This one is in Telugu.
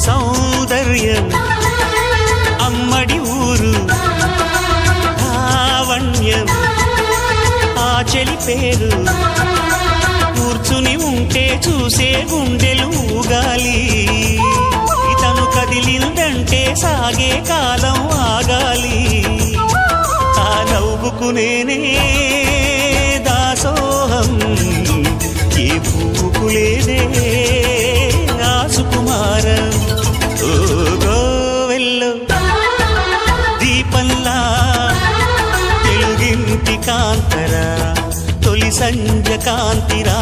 సౌందర్యం అమ్మడి ఊరు లావణ్యం ఆ చెలి పేరు కూర్చుని ఉంటే చూసే గుండెలు ఊగాలి ఇతను కదిలిందంటే సాగే కాలం ఆగాలి ఆ నవ్వుకు నేనే దాసోహం ఏ పువ్వుకు లేదే ఆ సుకుమారం ఓ గోవెల్లో దీపంలా తెలుగింటి కాంతరా తొలి సంధ్య కాంతిరా